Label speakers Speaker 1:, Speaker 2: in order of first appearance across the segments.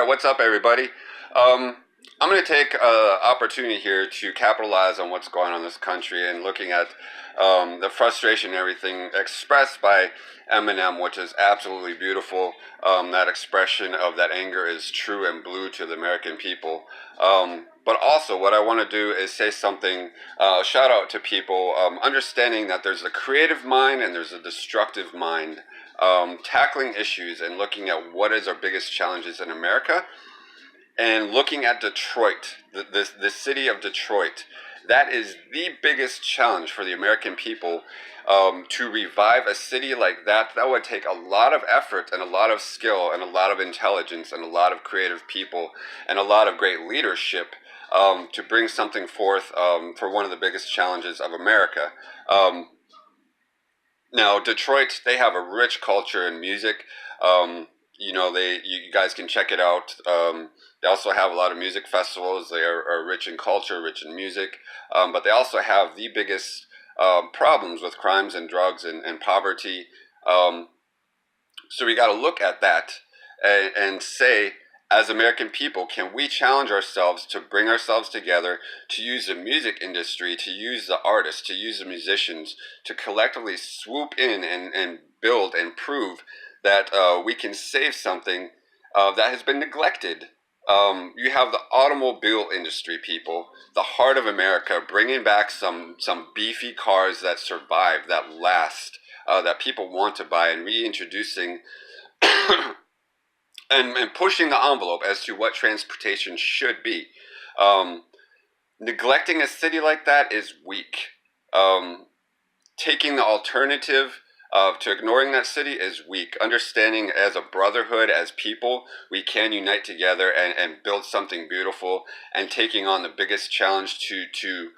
Speaker 1: right, what's up, everybody? I'm going to take an opportunity here to capitalize on what's going on in this country and looking at the frustration and everything expressed by Eminem, which is absolutely beautiful. That expression of that anger is true and blue to the American people. But also, what I want to do is say something, shout out to people, understanding that there's a creative mind and there's a destructive mind. Tackling issues and looking at what is our biggest challenges in America, and looking at Detroit, the city of Detroit. That is the biggest challenge for the American people. To revive a city like that, that would take a lot of effort and a lot of skill and a lot of intelligence and a lot of creative people and a lot of great leadership to bring something forth for one of the biggest challenges of America. Now, Detroit, they have a rich culture in music. You guys can check it out. They also have a lot of music festivals. They are rich in culture, rich in music, but they also have the biggest problems with crimes and drugs and poverty. So we got to look at that and say, as American people, can we challenge ourselves to bring ourselves together, to use the music industry, to use the artists, to use the musicians, to collectively swoop in and build and prove that we can save something that has been neglected. You have the automobile industry, people, the heart of America, bringing back some beefy cars that survive, that last, that people want to buy, and reintroducing and pushing the envelope as to what transportation should be. Neglecting a city like that is weak. Taking the alternative to ignoring that city is weak. Understanding as a brotherhood, as people, we can unite together and build something beautiful, and taking on the biggest challenge to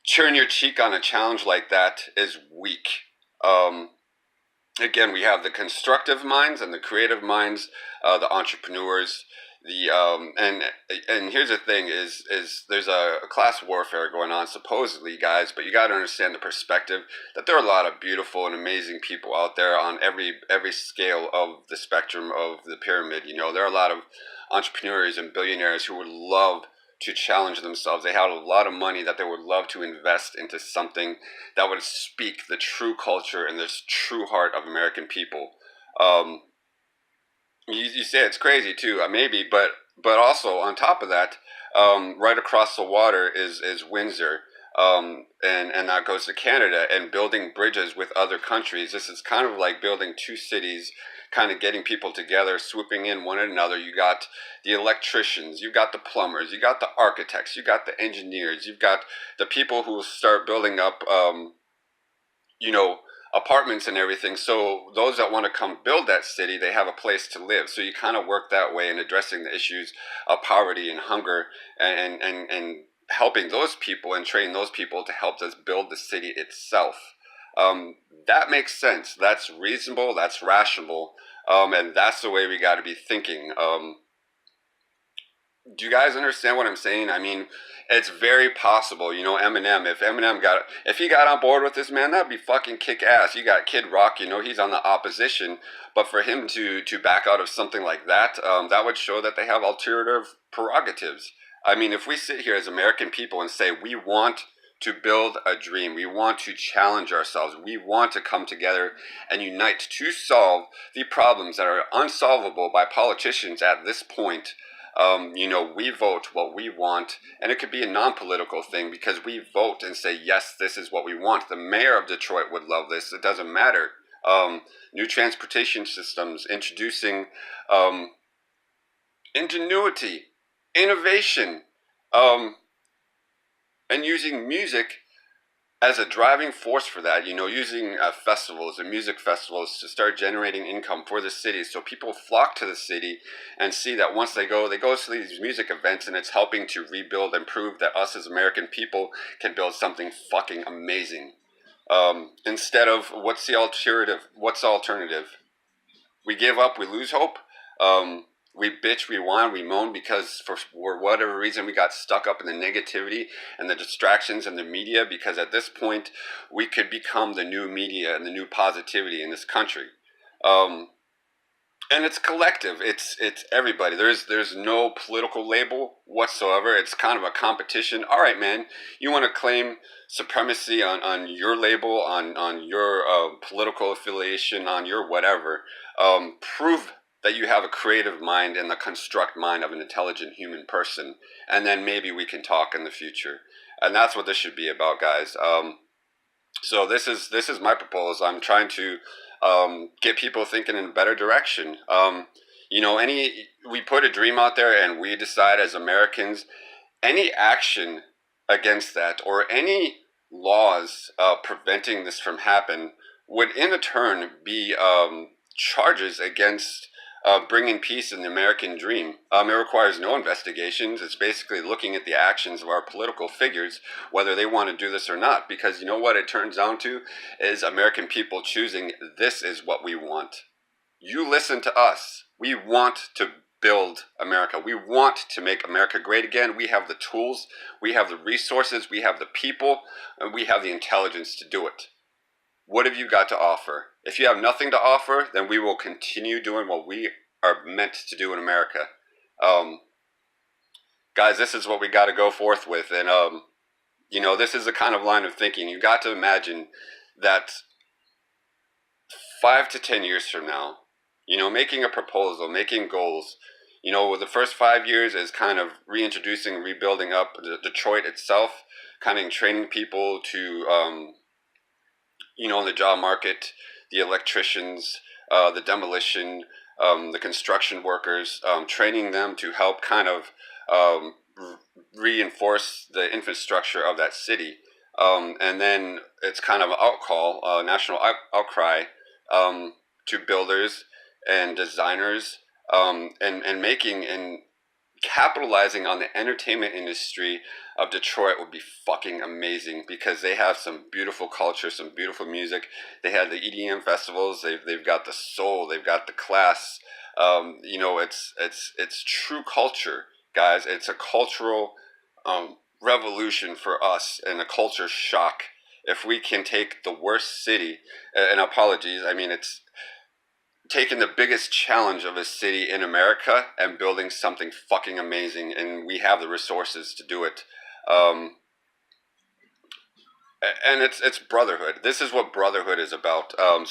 Speaker 1: turn your cheek on a challenge like that is weak. Again, we have the constructive minds and the creative minds, the entrepreneurs, and here's the thing: is there's a class warfare going on, supposedly, guys, but you got to understand the perspective that there are a lot of beautiful and amazing people out there on every scale of the spectrum of the pyramid. You know, there are a lot of entrepreneurs and billionaires who would love to challenge themselves. They have a lot of money that they would love to invest into something that would speak the true culture and the true heart of American people. You say it's crazy too, maybe, but also on top of that, right across the water is Windsor, and that goes to Canada, and building bridges with other countries. This is kind of like building two cities, kind of getting people together, swooping in one another. You got the electricians, you got the plumbers, you got the architects, you got the engineers, you've got the people who start building up, you know, apartments and everything. So those that want to come build that city, they have a place to live. So you kind of work that way in addressing the issues of poverty and hunger, and helping those people and training those people to help us build the city itself. That makes sense. That's reasonable. That's rational. And that's the way we got to be thinking. Do you guys understand what I'm saying? I mean, it's very possible, you know, if he got on board with this, man, that'd be fucking kick ass. You got Kid Rock, you know, he's on the opposition, but for him to back out of something like that, that would show that they have alternative prerogatives. I mean, if we sit here as American people and say we want to build a dream, we want to challenge ourselves, we want to come together and unite to solve the problems that are unsolvable by politicians at this point. You know, we vote what we want, and it could be a non-political thing because we vote and say, yes, this is what we want. The mayor of Detroit would love this. It doesn't matter. New transportation systems, introducing ingenuity, innovation, and using music as a driving force for that, you know, using festivals and music festivals to start generating income for the city, so people flock to the city and see that once they go to these music events, and it's helping to rebuild and prove that us as American people can build something fucking amazing. Instead of what's the alternative? We give up, we lose hope. We bitch, we whine, we moan because for whatever reason we got stuck up in the negativity and the distractions and the media, because at this point we could become the new media and the new positivity in this country. and it's collective. It's everybody. There's no political label whatsoever. It's kind of a competition. All right, man, you want to claim supremacy on your label, on your political affiliation, on your whatever. Prove that you have a creative mind and the construct mind of an intelligent human person, and then maybe we can talk in the future. And that's what this should be about, guys. So this is my proposal. I'm trying to get people thinking in a better direction. Any we put a dream out there, and we decide as Americans, any action against that or any laws preventing this from happen would in a turn be charges against bringing peace in the American dream. It requires no investigations. It's basically looking at the actions of our political figures, whether they want to do this or not. Because you know what it turns down to is American people choosing this is what we want. You listen to us. We want to build America. We want to make America great again. We have the tools, we have the resources, we have the people, and we have the intelligence to do it. What have you got to offer? If you have nothing to offer, then we will continue doing what we are meant to do in America. Um, Guys, this is what we got to go forth with. And, this is the kind of line of thinking. You got to imagine that 5 to 10 years from now, making a proposal, making goals, the first 5 years is kind of reintroducing, rebuilding up Detroit itself, kind of training people to, the job market, the electricians, the demolition, the construction workers, training them to help kind of reinforce the infrastructure of that city. And then it's kind of an outcall, national outcry to builders and designers, and making and capitalizing on the entertainment industry of Detroit would be fucking amazing because they have some beautiful culture, some beautiful music. They have the EDM festivals. They've got the soul. They've got the class. It's true culture, guys. It's a cultural revolution for us and a culture shock if we can take the worst city. And apologies, I mean it's taking the biggest challenge of a city in America and building something fucking amazing, and we have the resources to do it. Um, and it's brotherhood. This is what brotherhood is about. Um,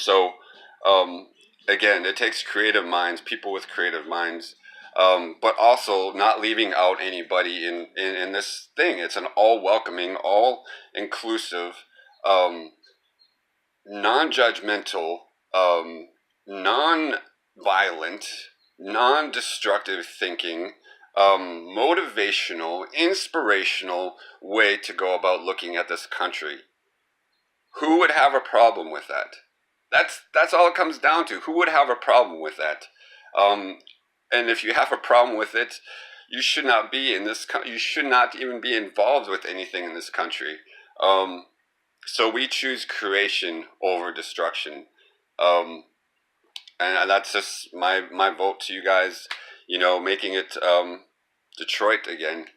Speaker 1: Again, it takes creative minds, people with creative minds, but also not leaving out anybody in this thing. It's an all welcoming, all inclusive, um, non-judgmental, non-violent, non-destructive thinking, motivational, inspirational way to go about looking at this country. Who would have a problem with that? That's all it comes down to. Who would have a problem with that? Um, and if you have a problem with it, you should not be in this. You should not even be involved with anything in this country. Um, so we choose creation over destruction. Um, and that's just my vote to you guys. Making it Detroit again.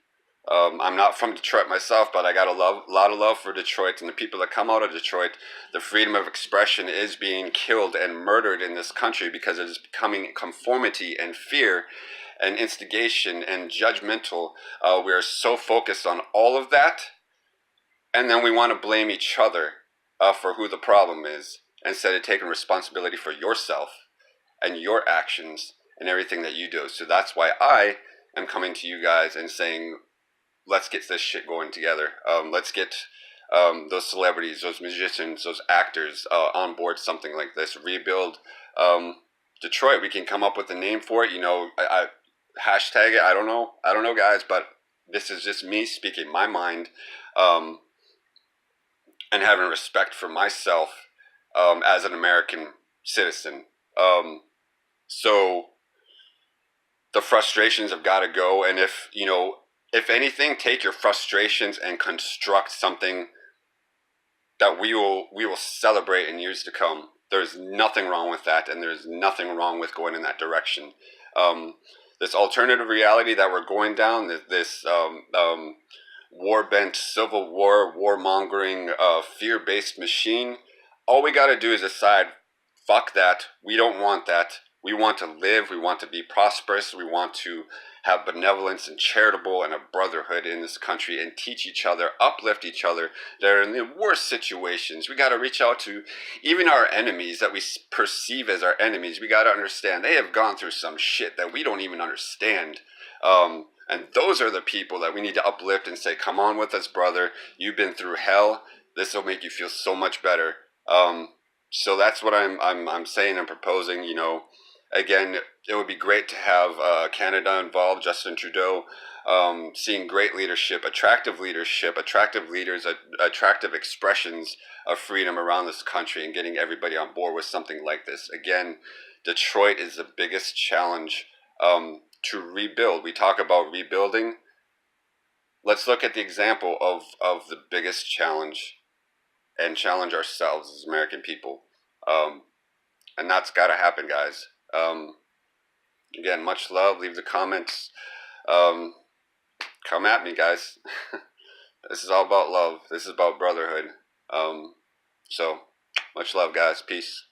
Speaker 1: I'm not from Detroit myself, but I got a lot of love for Detroit and the people that come out of Detroit. The freedom of expression is being killed and murdered in this country because it is becoming conformity and fear and instigation and judgmental. We are so focused on all of that, and then we want to blame each other for who the problem is instead of taking responsibility for yourself and your actions and everything that you do. So that's why I am coming to you guys and saying, let's get this shit going together. Let's get those celebrities, those musicians, those actors on board something like this. Rebuild Detroit. We can come up with a name for it. I hashtag it. I don't know, guys. But this is just me speaking my mind, um, and having respect for myself as an American citizen. Um, so the frustrations have got to go. And if anything, take your frustrations and construct something that we will celebrate in years to come. There's nothing wrong with that, and there's nothing wrong with going in that direction. Um, this alternative reality that we're going down, this war-bent, civil war, warmongering, fear-based machine, all we got to do is decide, fuck that, we don't want that, We want to live. We want to be prosperous. We want to have benevolence and charitable and a brotherhood in this country and teach each other, uplift each other that are in the worst situations. We got to reach out to even our enemies that we perceive as our enemies. We got to understand they have gone through some shit that we don't even understand. And those are the people that we need to uplift and say, come on with us, brother. You've been through hell. This will make you feel so much better. So that's what I'm saying and proposing. You know, again, it would be great to have Canada involved, Justin Trudeau, seeing great leadership, attractive leaders, attractive expressions of freedom around this country, and getting everybody on board with something like this. Again, Detroit is the biggest challenge to rebuild. We talk about rebuilding. Let's look at the example of the biggest challenge and challenge ourselves as American people. And that's got to happen, guys. Again, much love. Leave the comments. Come at me, guys. This is all about love. This is about brotherhood. So, much love, guys. Peace.